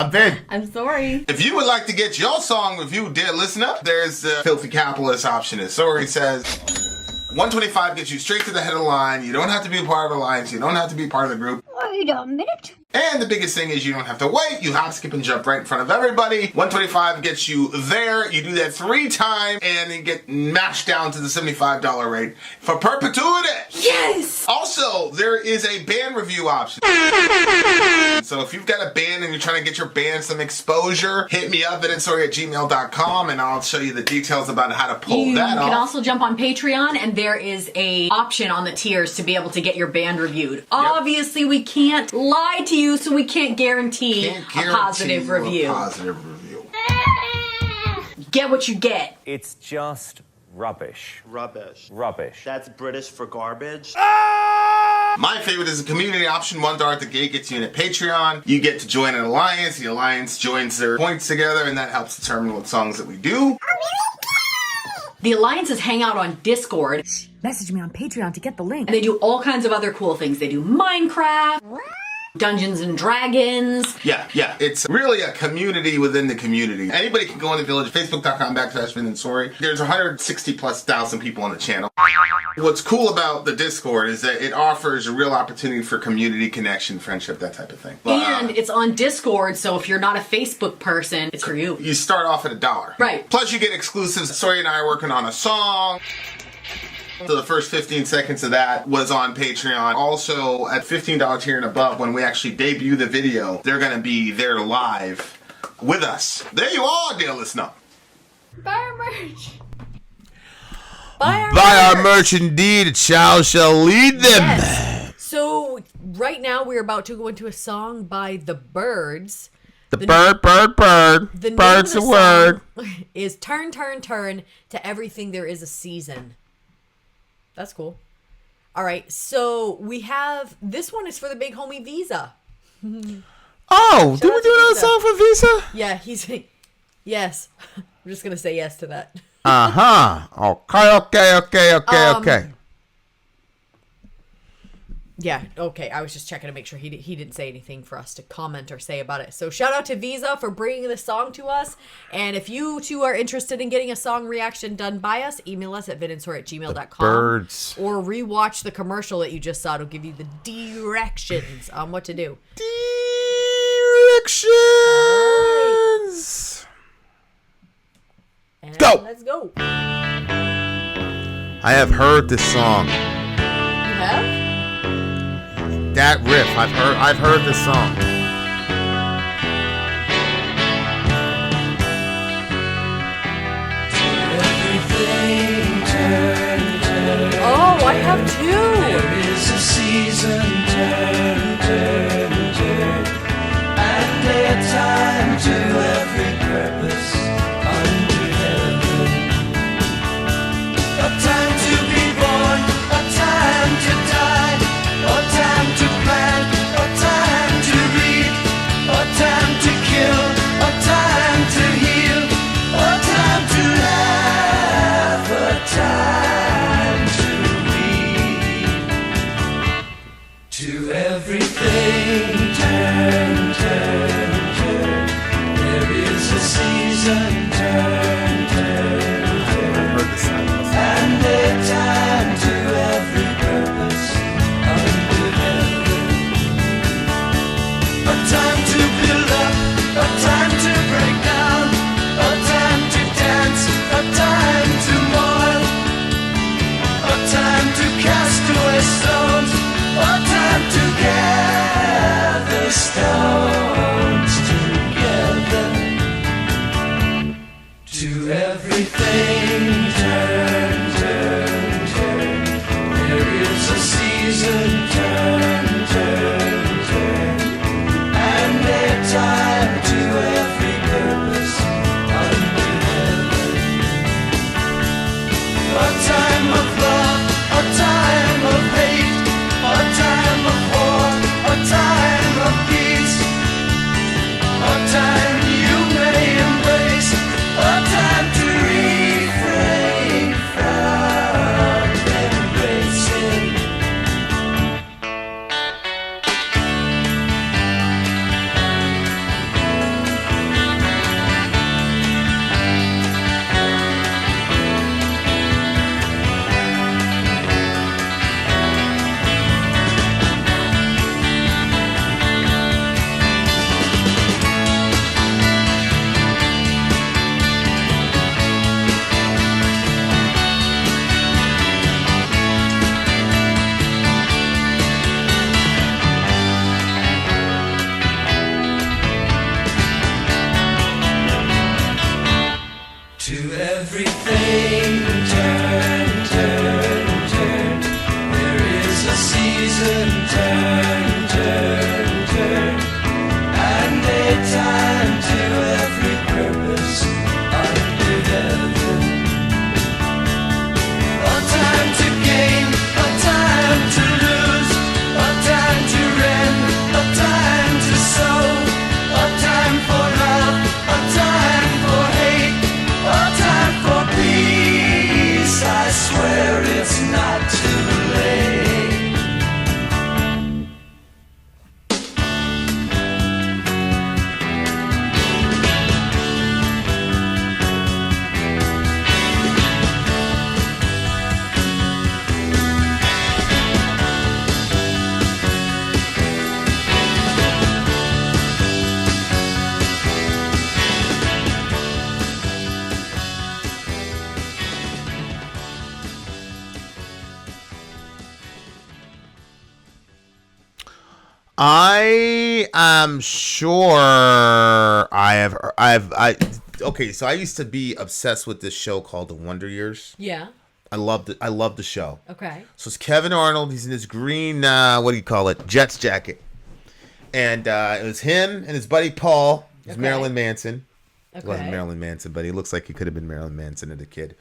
I'm Vin. I'm Sori. If you would like to get your song reviewed, dear listener, there's the filthy capitalist option. As Sori says, 125 gets you straight to the head of the line. You don't have to be a part of the alliance. You don't have to be part of the group. Wait a minute. And the biggest thing is you don't have to wait. You hop, skip, and jump right in front of everybody. 125 gets you there. You do that 3 times, and you get mashed down to the $75 rate for perpetuity. Yes! Also, there is a band review option. So if you've got a band and you're trying to get your band some exposure, hit me up at villageXchange@gmail.com, and I'll show you the details about how to pull that off. You can also jump on Patreon, and there is a option on the tiers to be able to get your band reviewed. Yep. Obviously, we can't lie to you, so we can't guarantee a positive review. Get what you get. It's just rubbish. Rubbish. Rubbish. That's British for garbage. My favorite is the community option. $1 at the gate gets you in at Patreon. You get to join an alliance. The alliance joins their points together, and that helps determine what songs that we do. The alliances hang out on Discord. Message me on Patreon to get the link. And they do all kinds of other cool things. They do Minecraft, Dungeons and Dragons. Yeah. It's really a community within the community. Anybody can go on the village, facebook.com/Vin and Sori. There's 160,000+ people on the channel. What's cool about the Discord is that it offers a real opportunity for community connection, friendship, that type of thing. And it's on Discord, so if you're not a Facebook person, it's for you. You start off at $1. Right. Plus you get exclusives. Sori and I are working on a song. So the first 15 seconds of that was on Patreon. Also, at $15 tier and above, when we actually debut the video, they're going to be there live with us. There you are, dear listener. Buy our merch. Buy our merch indeed, a child shall lead them. Yes. So, right now we're about to go into a song by the Byrds. The bird. The Bird's name a of the word. song is Turn, Turn, Turn to Everything There Is a Season. That's cool. All right, so we have, this one is for the big homie Visa. Oh, did we do another song for Visa? Yeah, he's, yes. I'm just going to say yes to that. Okay. Yeah, okay. I was just checking to make sure he didn't say anything for us to comment or say about it. So shout out to Visa for bringing the song to us. And if you two are interested in getting a song reaction done by us, email us at vinandsori@gmail.com. Byrds. Or rewatch the commercial that you just saw. It'll give you the directions on what to do. Directions. And go. Let's go. I have heard this song. You have? That riff, I've heard this song. Oh, I have two. There is a season, turn, and a time to every purpose under heaven. A time to be born, a time to die, a time to plant, a time to reap, a time to kill, a time to heal, a time to laugh, a time to weep. To everything turn, I am sure okay, so I used to be obsessed with this show called The Wonder Years. Yeah. I loved it. I loved the show. Okay. So it's Kevin Arnold. He's in his green, what do you call it? Jets jacket. And it was him and his buddy Paul. It was Marilyn Manson. Okay. It wasn't Marilyn Manson, but he looks like he could have been Marilyn Manson as a kid.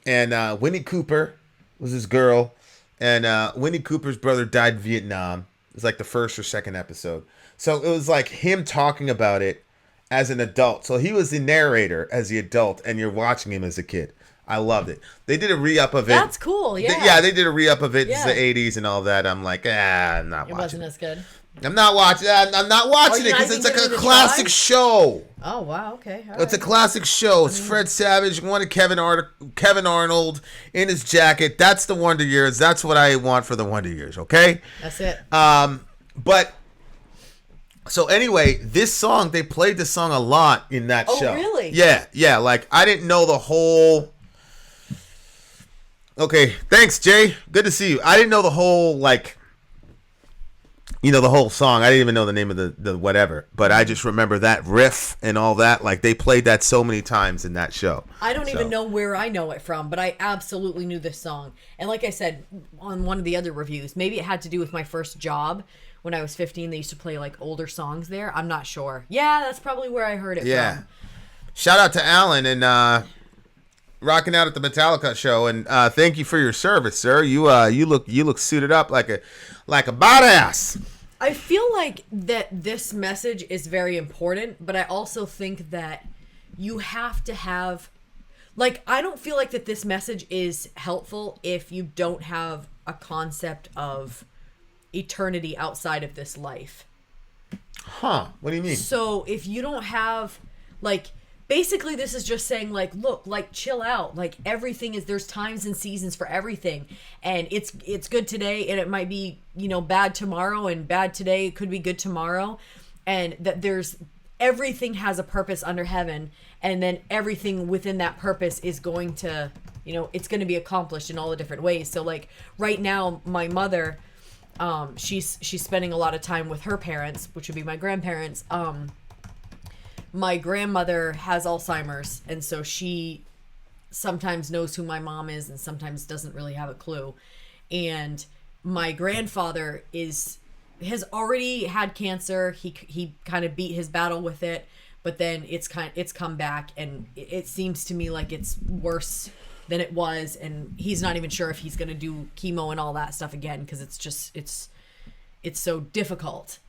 And Winnie Cooper was his girl. And Winnie Cooper's brother died in Vietnam. It was like the first or second episode. So it was like him talking about it as an adult. So he was the narrator as the adult, and you're watching him as a kid. I loved it. They did a re-up of it. That's cool, yeah. They did a re-up of it. Yeah. It's the 80s and all that. I'm like, I'm not watching It wasn't as good. I'm not watching it because it's like a classic show. Oh, wow, okay. All It's a right. classic show. It's Fred Savage, one of Kevin Arnold in his jacket. That's the Wonder Years. That's what I want for the Wonder Years, okay? That's it. But so anyway, this song, they played this song a lot in that show. Oh, really? Yeah. Like I didn't know the whole. Okay, thanks, Jay. Good to see you. I didn't know the whole the whole song. I didn't even know the name of the whatever, but I just remember that riff and all that. Like they played that so many times in that show. I don't even know where I know it from, but I absolutely knew this song. And like I said on one of the other reviews, maybe it had to do with my first job. When I was 15, they used to play like older songs there. I'm not sure. Yeah, that's probably where I heard it from. Shout out to Alan and rocking out at the Metallica show, and thank you for your service, sir. You look suited up like a badass. I feel like that this message is very important, but I also think that you have to have, like, I don't feel like that this message is helpful if you don't have a concept of eternity outside of this life. Huh? What do you mean? So if you don't have, like, basically this is just saying, like, look, like, chill out. Like, everything is, there's times and seasons for everything. And it's good today, and it might be, bad tomorrow, and bad today, it could be good tomorrow. And that there's, everything has a purpose under heaven. And then everything within that purpose is going to, it's going to be accomplished in all the different ways. So, like, right now, my mother, she's spending a lot of time with her parents, which would be my grandparents. My grandmother has Alzheimer's, and so she sometimes knows who my mom is and sometimes doesn't really have a clue. And my grandfather has already had cancer. He kind of beat his battle with it, but then it's come back, and it seems to me like it's worse than it was, and he's not even sure if he's going to do chemo and all that stuff again, because it's so difficult,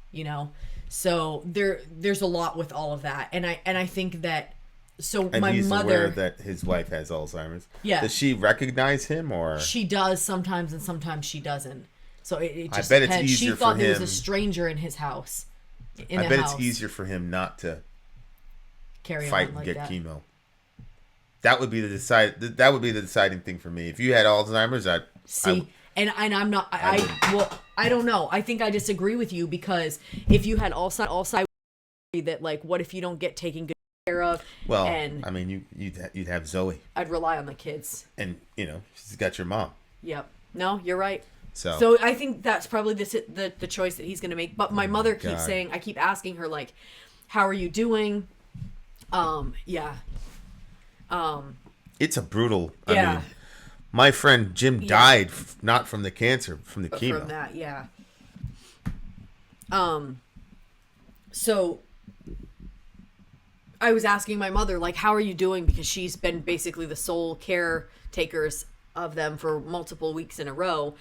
So there's a lot with all of that, and I think that, so and my he's mother, aware that his wife has Alzheimer's. Yeah. Does she recognize him, or she does sometimes, and sometimes she doesn't. So it just I bet it's depends. She easier thought for there was him. a stranger in his house. I bet it's easier for him not to carry fight on and like get that. chemo. That would be the deciding thing for me. If you had Alzheimer's, And I'm not. I don't know. I think I disagree with you, because if you had Alzheimer's, that, like, what if you don't get taken good care of? Well, and I mean, you'd have Zoe, I'd rely on the kids. and she's got your mom. Yep. No, you're right. So I think that's probably the choice that he's gonna make. But my mother keeps God. saying, I keep asking her, like, how are you doing? Yeah. It's a brutal. Yeah. I mean, my friend Jim died not from the cancer, from the chemo. From that, yeah. So I was asking my mother, like, how are you doing? Because she's been basically the sole caretakers of them for multiple weeks in a row.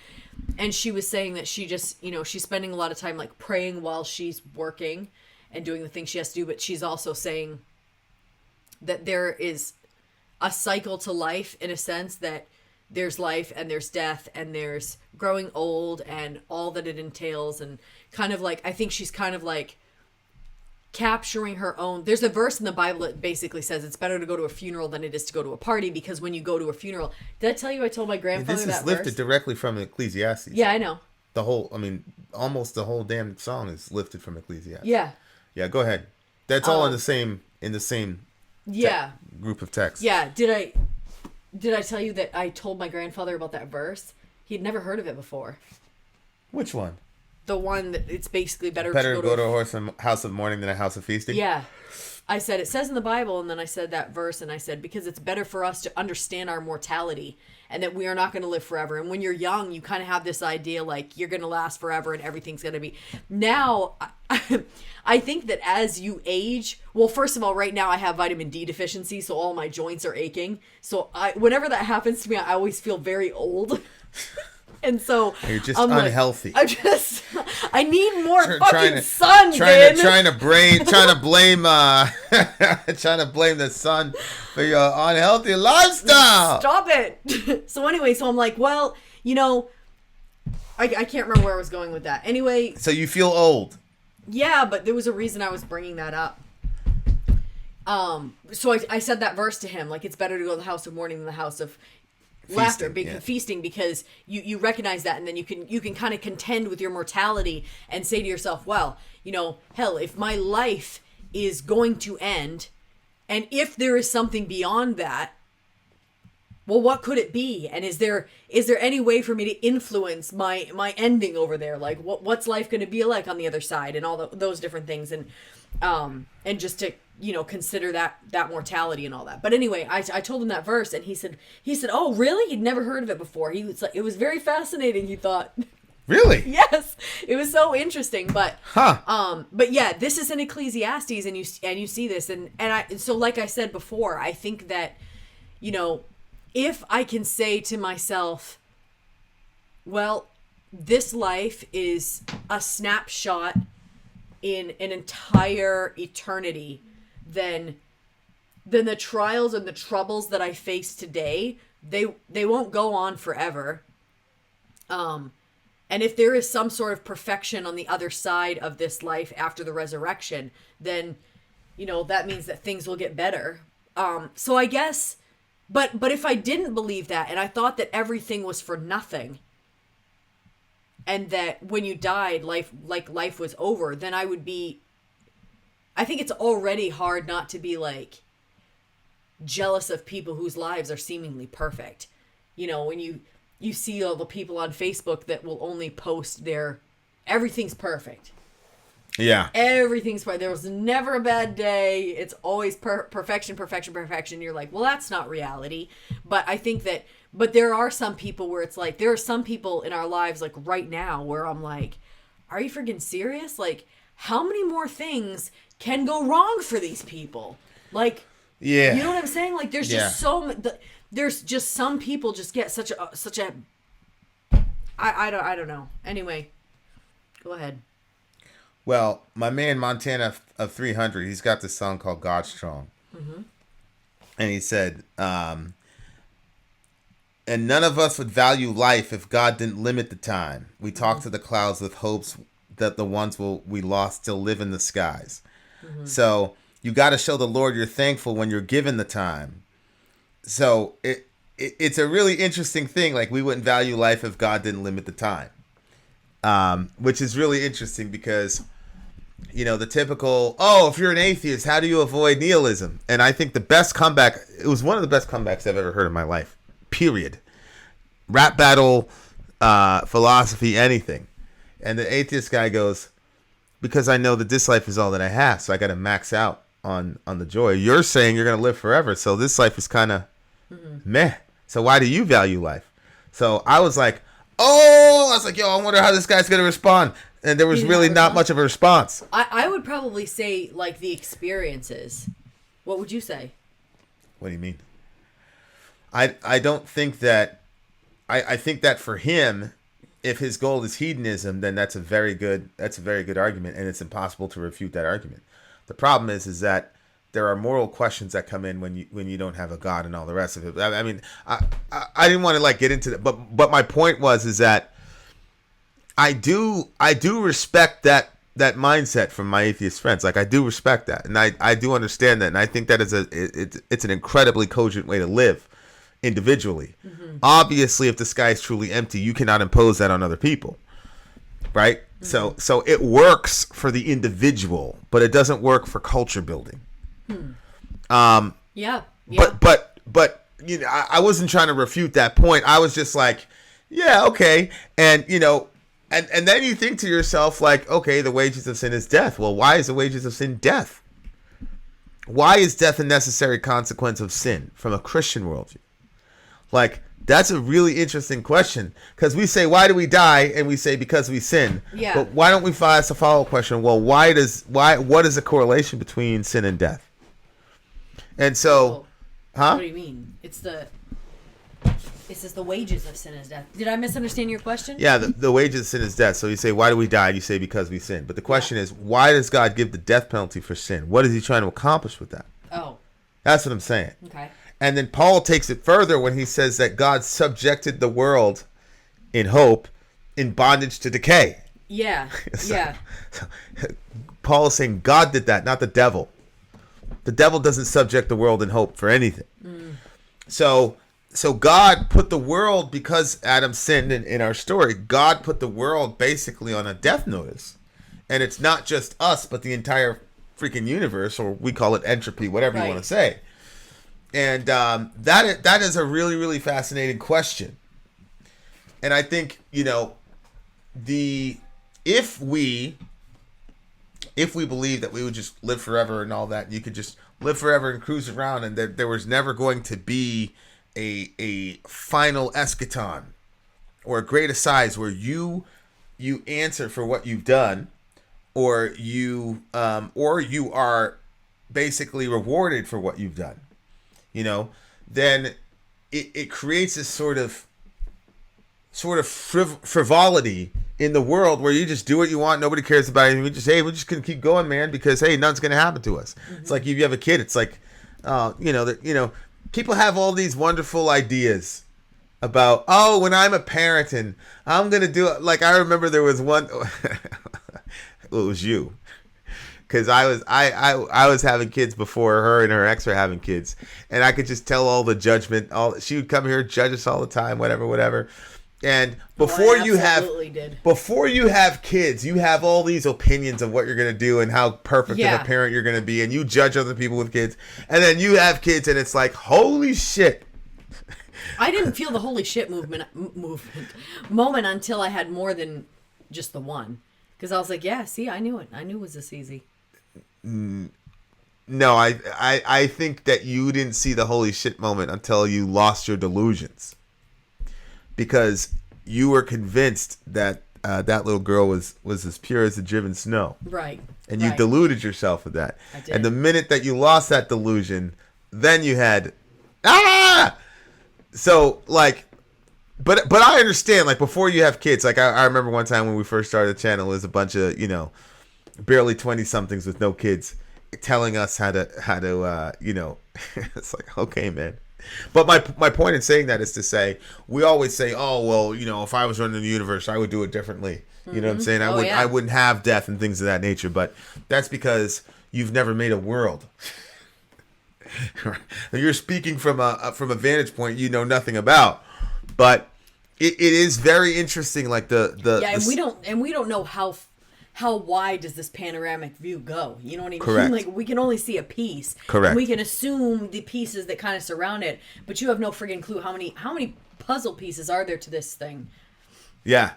And she was saying that she just, she's spending a lot of time, like, praying while she's working and doing the things she has to do. But she's also saying that there is a cycle to life, in a sense, that there's life and there's death and there's growing old and all that it entails. And kind of like, I think she's kind of like capturing her own. There's a verse in the Bible that basically says it's better to go to a funeral than it is to go to a party, because when you go to a funeral, did I tell you I told my grandfather This that is lifted verse? directly from Ecclesiastes. Yeah, I know. Almost the whole damn song is lifted from Ecclesiastes. Yeah. Yeah, go ahead. That's all in the same Yeah. group of texts. Yeah. Did I tell you that I told my grandfather about that verse? He'd never heard of it before. Which one? the one that it's basically better Better to go to a house of mourning than a house of feasting. Yeah. I said, it says in the Bible, and then I said that verse, and I said, because it's better for us to understand our mortality and that we are not going to live forever. And when you're young, you kind of have this idea like you're going to last forever and everything's going to be. Now, I think that as you age, well, first of all, right now I have vitamin D deficiency, so all my joints are aching. So whenever that happens to me, I always feel very old. And so you're just I'm unhealthy. I need more fucking sun, trying to blame the sun for your unhealthy lifestyle. Stop it. So I'm like, well, I can't remember where I was going with that. Anyway. So you feel old. Yeah, but there was a reason I was bringing that up. So I said that verse to him, like it's better to go to the house of mourning than the house of feasting, because you recognize that, and then you can kind of contend with your mortality and say to yourself, well, hell, if my life is going to end, and if there is something beyond that, well, what could it be? And is there any way for me to influence my ending over there? Like what's life going to be like on the other side, and all those different things, and just to consider that mortality and all that. But anyway, I told him that verse, and he said, oh really? He'd never heard of it before. He was like, it was very fascinating, he thought. Really? Yes, it was so interesting. But huh. But yeah, this is in Ecclesiastes, and you see this, and so like I said before, I think that if I can say to myself, well, this life is a snapshot in an entire eternity, then the trials and the troubles that I face today, they won't go on forever. And if there is some sort of perfection on the other side of this life after the resurrection, then, that means that things will get better. So I guess, but if I didn't believe that, and I thought that everything was for nothing, and that when you died, life was over, then I think it's already hard not to be like jealous of people whose lives are seemingly perfect. When you see all the people on Facebook that will only post everything's perfect. Yeah. Everything's perfect. There was never a bad day. It's always perfection. You're like, well, that's not reality. But I think that, there are some people where it's like, there are some people in our lives, like right now, where I'm like, are you freaking serious? Like, how many more things can go wrong for these people? Like, yeah, you know what I'm saying? Like, there's just there's just some people just get such a I don't know. Anyway, go ahead. Well, my man Montana of 300, he's got this song called God Strong. Mm-hmm. And he said, and none of us would value life if God didn't limit the time. We talk to the clouds with hopes that the ones we lost still live in the skies. Mm-hmm. So you got to show the Lord you're thankful when you're given the time. So it's a really interesting thing. Like, we wouldn't value life if God didn't limit the time. Which is really interesting because, the typical, if you're an atheist, how do you avoid nihilism? And I think the best comeback, it was one of the best comebacks I've ever heard in my life, period. Rap battle, philosophy, anything. And the atheist guy goes, because I know that this life is all that I have, so I got to max out on the joy. You're saying you're going to live forever, so this life is kind of meh. So why do you value life? So I was like, yo, I wonder how this guy's going to respond. And there was really not much of a response. I would probably say, like, the experiences. What would you say? What do you mean? I don't think that... I think that for him, if his goal is hedonism, then that's a very good argument, and it's impossible to refute that argument. The problem is that there are moral questions that come in when you don't have a God and all the rest of it. I mean, I didn't want to get into that, but my point is that I do respect that mindset from my atheist friends. Like, I do respect that, and I do understand that, and I think that it's an incredibly cogent way to live individually. Mm-hmm. Obviously, if the sky is truly empty, you cannot impose that on other people, right? Mm-hmm. So it works for the individual, but it doesn't work for culture building. Yeah. But I wasn't trying to refute that point. I was just like, yeah, okay. And And then you think to yourself, like, okay, the wages of sin is death. Well, why is the wages of sin death? Why is death a necessary consequence of sin from a Christian worldview? Like, that's a really interesting question. Because we say, why do we die? And we say, because we sin. Yeah. But why don't we ask a follow-up question? Well, what is the correlation between sin and death? And so, What do you mean? It says the wages of sin is death. Did I misunderstand your question? Yeah, the wages of sin is death. So you say, why do we die? You say, because we sin. But the question is, why does God give the death penalty for sin? What is he trying to accomplish with that? Oh. That's what I'm saying. Okay. And then Paul takes it further when he says that God subjected the world in hope in bondage to decay. Yeah. Yeah. Paul is saying God did that, not the devil. The devil doesn't subject the world in hope for anything. So God put the world, because Adam sinned in our story, God put the world basically on a death notice. And it's not just us, but the entire freaking universe, or we call it entropy, whatever you want to say. And that is a really, really fascinating question. And I think, if we believe that we would just live forever and all that, you could just live forever and cruise around, and there was never going to be a final eschaton or a great assize where you answer for what you've done, or you are basically rewarded for what you've done, then it creates this sort of frivolity in the world where you just do what you want, nobody cares about anything. We're just gonna keep going, man, because nothing's gonna happen to us. It's like if you have a kid, it's like, people have all these wonderful ideas about, when I'm a parent and I'm gonna do it. Like, I remember there was one. It was you, because I was having kids before her, and her ex were having kids, and I could just tell all the judgment. She would come here, judge us all the time, whatever. And before you have kids, you have all these opinions of what you're going to do and how perfect of a parent you're going to be. And you judge other people with kids. And then you have kids and it's like, holy shit. I didn't feel the holy shit moment until I had more than just the one. Because I was like, yeah, see, I knew it. I knew it was this easy. No, I think that you didn't see the holy shit moment until you lost your delusions. Because you were convinced that that little girl was as pure as the driven snow. Right. And you deluded yourself with that. I did. And the minute that you lost that delusion, then you had, So, like, but I understand, like, before you have kids, like, I remember one time when we first started the channel, it was a bunch of, barely 20-somethings with no kids telling us how to it's like, okay, man. But my point in saying that is to say, we always say, oh, well, if I was running the universe, I would do it differently. You know what I'm saying? I wouldn't have death and things of that nature. But that's because you've never made a world. You're speaking from a vantage point you know nothing about. But it is very interesting, like and we don't know how wide does this panoramic view go? You know what I mean? Correct. Like, we can only see a piece. Correct. And we can assume the pieces that kind of surround it, but you have no friggin' clue how many puzzle pieces are there to this thing. Yeah.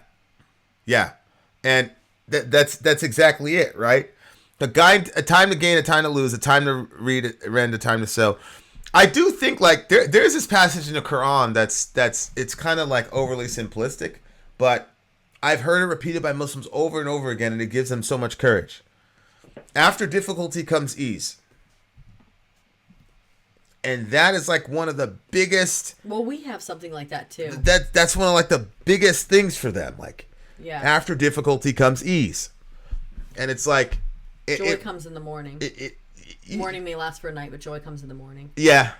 And that's exactly it, right? The guide, a time to gain, a time to lose, a time to rend, a time to sow. I do think, like, there's this passage in the Quran it's kind of like overly simplistic, but I've heard it repeated by Muslims over and over again, and it gives them so much courage. After difficulty comes ease. And that is like one of the biggest... Well, we have something like that too. That's one of like the biggest things for them. Like, after difficulty comes ease. And it's like... Joy comes in the morning. Morning may last for a night, but joy comes in the morning. Yeah.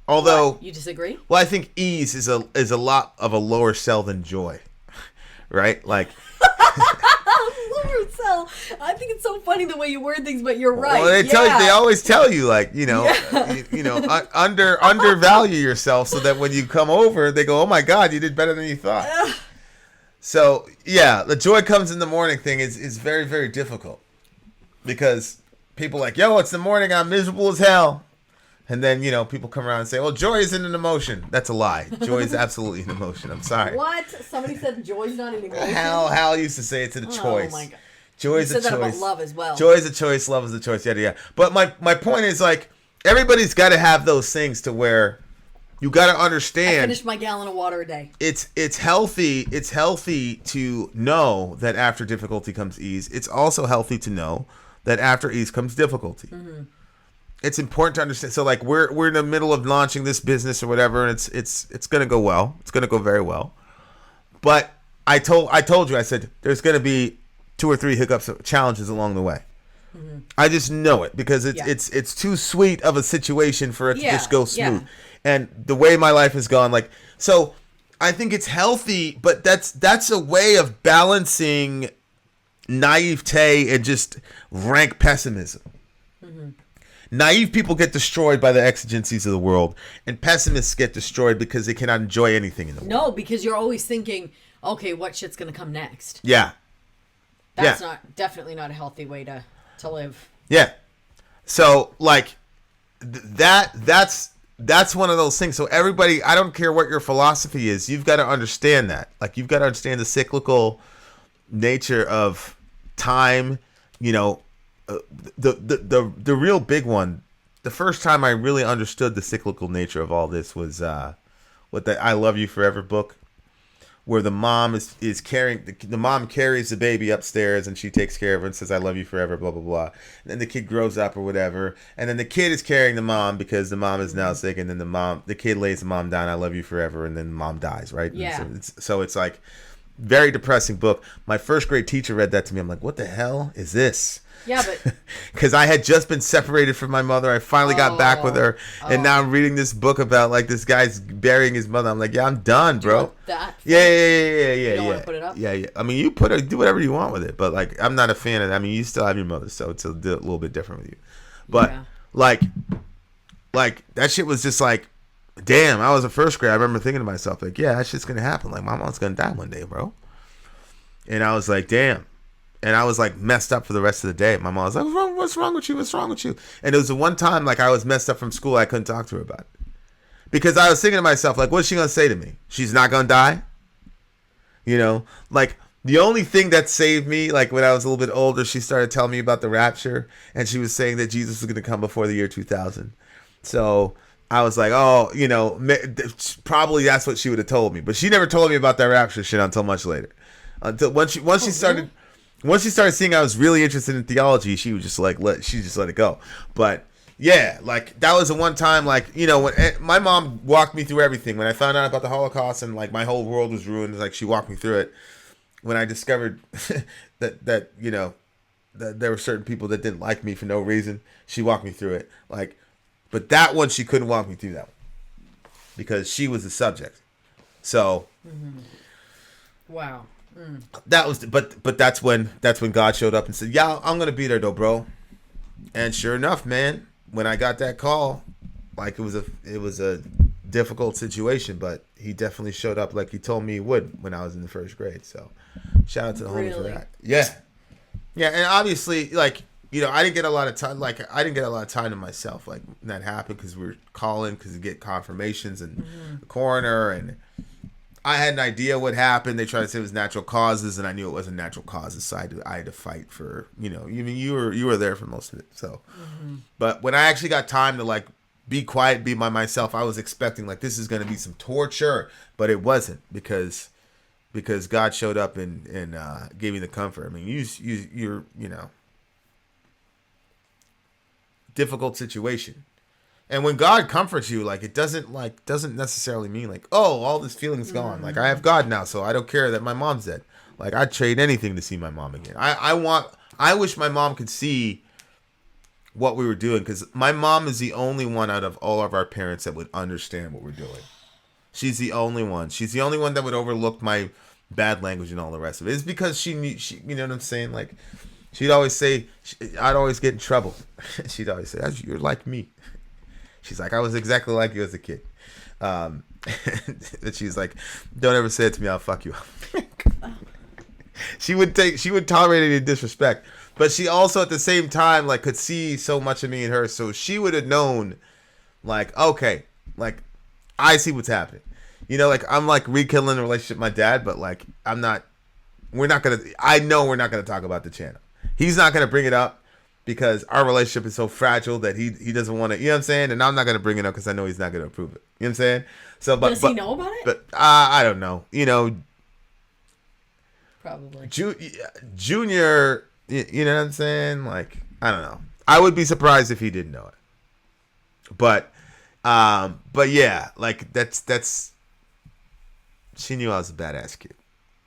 Although... What? You disagree? Well, I think ease is a lot of a lower sell than joy. Right? Like... Lower sell. I think it's so funny the way you word things, but you're right. Well, they always tell you, like, undervalue yourself so that when you come over, they go, oh my God, you did better than you thought. So, yeah, the joy comes in the morning thing is very, very difficult. Because people are like, yo, it's the morning, I'm miserable as hell. And then, you know, people come around and say, well, joy isn't an emotion. That's a lie. Joy is absolutely an emotion. I'm sorry. What? Somebody said joy's not an emotion? Hal used to say it's a choice. Oh, my God. Joy is a choice. You said that about love as well. Joy is a choice. Love is a choice. Yada, yada. But my point is, like, everybody's got to have those things to where you got to understand. I finished my gallon of water a day. It's healthy. It's healthy to know that after difficulty comes ease. It's also healthy to know that after ease comes difficulty. Mm-hmm. It's important to understand. So, like, we're in the middle of launching this business or whatever, and it's gonna go well. It's gonna go very well. But I told you, I said there's gonna be 2 or 3 hiccups, challenges along the way. Mm-hmm. I just know it because it's too sweet of a situation for it to just go smooth. Yeah. And the way my life has gone, like, so I think it's healthy, but that's a way of balancing naivete and just rank pessimism. Mm-hmm. Naive people get destroyed by the exigencies of the world, and pessimists get destroyed because they cannot enjoy anything in the world. No, because you're always thinking, okay, what shit's gonna come next? Yeah. That's definitely not a healthy way to live. Yeah. So, like, that's one of those things. So everybody, I don't care what your philosophy is, you've got to understand that. Like, you've got to understand the cyclical nature of time. You know, the real big one. The first time I really understood the cyclical nature of all this was with the "I Love You Forever" book, where the mom is carrying the mom carries the baby upstairs and she takes care of her and says, "I love you forever," blah blah blah. And then the kid grows up or whatever, and then the kid is carrying the mom because the mom is now sick, and then the kid lays the mom down, "I love you forever," and then the mom dies, right? Yeah. So it's like very depressing book. My first grade teacher read that to me. I'm like, what the hell is this? Yeah, but because I had just been separated from my mother. I finally got back with her, and now I'm reading this book about, like, this guy's burying his mother. I'm like, yeah, I'm done, bro. Do you want that? Yeah. You don't want to put it up? Yeah. I mean, you do whatever you want with it, but, like, I'm not a fan of it. I mean, you still have your mother, so it's a little bit different with you. But like that shit was just like, damn. I was a first grade. I remember thinking to myself, like, yeah, that shit's gonna happen. Like, my mom's gonna die one day, bro. And I was like, damn. And I was, like, messed up for the rest of the day. My mom was like, what's wrong with you? What's wrong with you? And it was the one time, like, I was messed up from school. I couldn't talk to her about it. Because I was thinking to myself, like, what's she going to say to me? She's not going to die? You know? Like, the only thing that saved me, like, when I was a little bit older, she started telling me about the rapture. And she was saying that Jesus was going to come before the year 2000. So I was like, oh, you know, probably that's what she would have told me. But she never told me about that rapture shit until much later. Until once she started... Once she started seeing I was really interested in theology, she would just let it go. But yeah, like, that was the one time, like, you know, when my mom walked me through everything. When I found out about the Holocaust and, like, my whole world was ruined, like, she walked me through it. When I discovered that you know, that there were certain people that didn't like me for no reason, she walked me through it. Like, but that one, she couldn't walk me through that one because she was the subject. So, wow. That was, but that's when God showed up and said, "Yeah, I'm gonna be there, though, bro." And sure enough, man, when I got that call, like, it was a difficult situation, but he definitely showed up like he told me he would when I was in the first grade. So, shout out to the homie for that. Yeah, and obviously, like, you know, I didn't get a lot of time. Like, I didn't get a lot of time to myself. Like, when that happened, because we were calling because we get confirmations and the coroner, and I had an idea what happened. They tried to say it was natural causes, and I knew it wasn't natural causes, so I had to fight for, you know, you were there for most of it. So, but when I actually got time to, like, be quiet, be by myself, I was expecting, like, this is going to be some torture, but it wasn't because God showed up and gave me the comfort. I mean, you're, you know, difficult situation. And when God comforts you, like, it doesn't necessarily mean, like, oh, all this feeling's gone. Like, I have God now, so I don't care that my mom's dead. Like, I'd trade anything to see my mom again. I wish my mom could see what we were doing, because my mom is the only one out of all of our parents that would understand what we're doing. She's the only one. She's the only one that would overlook my bad language and all the rest of it. It's because she you know what I'm saying? Like, she'd always say, I'd always get in trouble. She'd always say, "You're like me." She's like, "I was exactly like you as a kid." And she's like, "Don't ever say it to me, I'll fuck you up." She would tolerate any disrespect, but she also at the same time, like, could see so much of me in her. So she would have known like, okay, like, I see what's happening. You know, like, I'm like rekindling the relationship with my dad, but like, I know we're not going to talk about the channel. He's not going to bring it up because our relationship is so fragile that he doesn't want to, you know what I'm saying? And I'm not going to bring it up because I know he's not going to approve it. You know what I'm saying? So, Does he know about it? But I don't know. You know, Probably. Junior, you know what I'm saying? Like, I don't know. I would be surprised if he didn't know it. But yeah, like that's she knew I was a badass kid.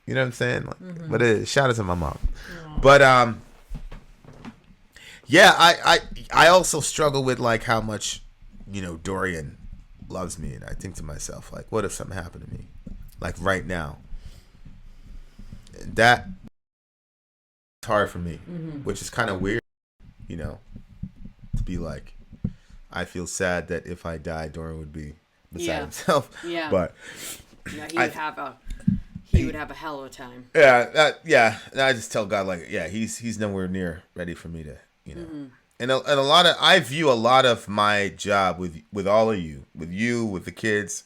You know what I'm saying? Like, but shout out to my mom. Aww. But yeah, I also struggle with like how much, you know, Dorian loves me, and I think to myself, like, what if something happened to me, like right now? That it's hard for me, which is kind of weird, you know, to be like, I feel sad that if I die, Dorian would be beside himself. Yeah. But he would have a hell of a time. Yeah, I just tell God, like, yeah, he's nowhere near ready for me to, you know. And a lot of, I view a lot of my job with all of you, with the kids,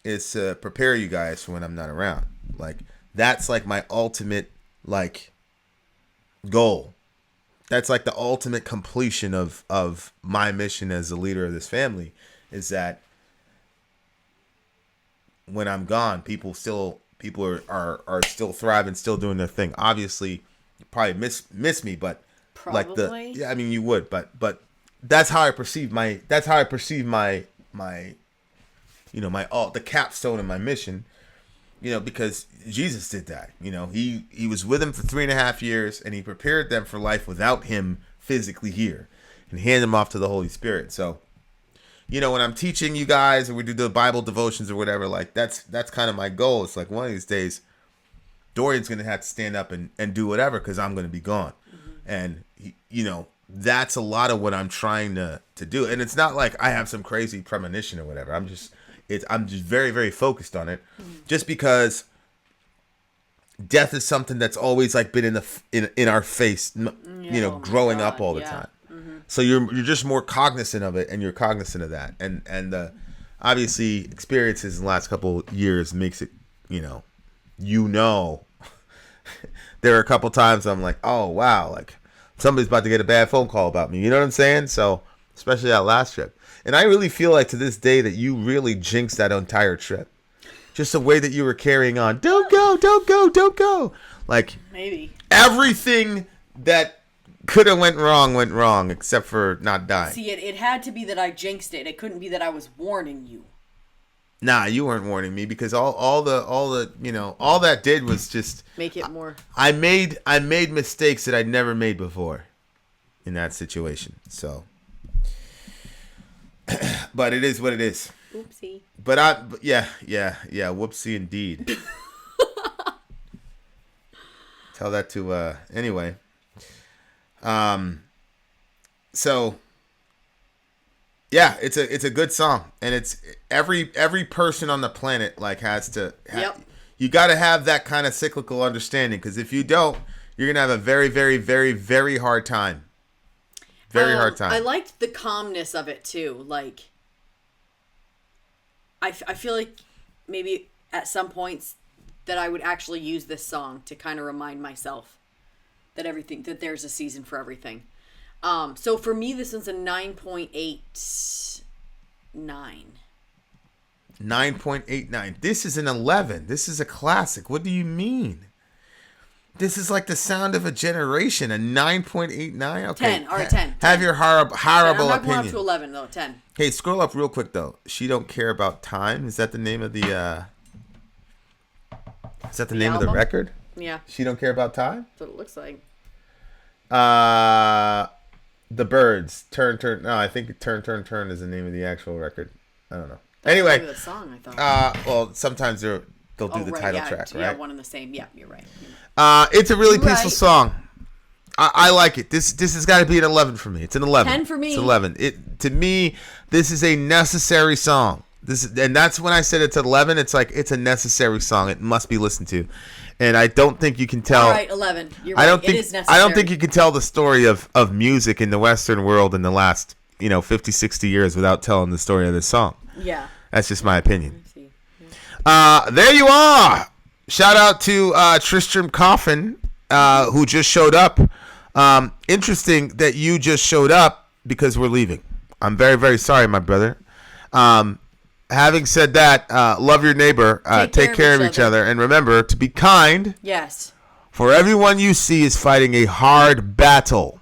is to prepare you guys for when I'm not around. Like, that's like my ultimate, like, goal. That's like the ultimate completion of my mission as the leader of this family, is that when I'm gone, people are still thriving, still doing their thing. Obviously, you probably miss me, but probably. I mean, you would, but that's how I perceive my you know, the capstone of my mission. You know, because Jesus did that. You know, he was with him for 3.5 years, and he prepared them for life without him physically here, and handed them off to the Holy Spirit. So, you know, when I'm teaching you guys, or we do the Bible devotions or whatever, like that's kind of my goal. It's like one of these days, Dorian's gonna have to stand up and do whatever because I'm gonna be gone, and you know, that's a lot of what I'm trying to do. And it's not like I have some crazy premonition or whatever. I'm just very, very focused on it, just because death is something that's always like been in our face, you know, growing up all the time. So you're just more cognizant of it, and you're cognizant of that, and obviously experiences in the last couple of years makes it, you know, there are a couple times I'm like, oh wow, like somebody's about to get a bad phone call about me. You know what I'm saying? So especially that last trip. And I really feel like to this day that you really jinxed that entire trip. Just the way that you were carrying on. Don't go, don't go, don't go. Like, maybe everything that could have went wrong, except for not dying. See, it had to be that I jinxed it. It couldn't be that I was warning you. Nah, you weren't warning me, because all the you know, all that did was just make it more. I made mistakes that I'd never made before in that situation. So, but it is what it is. Oopsie. But yeah, whoopsie indeed. Tell that to anyway. So yeah, it's a good song, and it's every person on the planet like has to. You got to have that kind of cyclical understanding, because if you don't, you're gonna have a very, very, very, very hard time. Very hard time. I liked the calmness of it too. Like, I feel like maybe at some points that I would actually use this song to kind of remind myself that there's a season for everything. So for me, this one's a 9.89. 9.89. This is an 11. This is a classic. What do you mean? This is like the sound of a generation. A 9.89. Okay. 10. All right, 10. Have your horrible I'm not opinion. going up to 11 though. 10. Hey, scroll up real quick though. She Don't Care About Time. Is that the name of the? Is that the name album? of the record? Yeah. She Don't Care About Time. That's what it looks like. The Byrds. Turn. No, I think Turn is the name of the actual record. I don't know. Anyway, the name of the song, I thought. well, sometimes they'll do the title track, right? Yeah, one and the same. Yeah, you're right. It's a really peaceful song. I like it. This has got to be an 11 for me. It's an 11. 10 for me. It's 11. To me, this is a necessary song. And that's when I said it's 11. It's like it's a necessary song. It must be listened to. And I don't think you can tell. All right, 11. You're right. It is necessary. I don't think you can tell the story of music in the Western world in the last 50, 60 years without telling the story of this song. Yeah. That's just my opinion. See. There you are. Shout out to Tristram Coffin, who just showed up. Interesting that you just showed up because we're leaving. I'm very, very sorry, my brother. Having said that, love your neighbor. Take care of each other. And remember to be kind. Yes. For everyone you see is fighting a hard battle.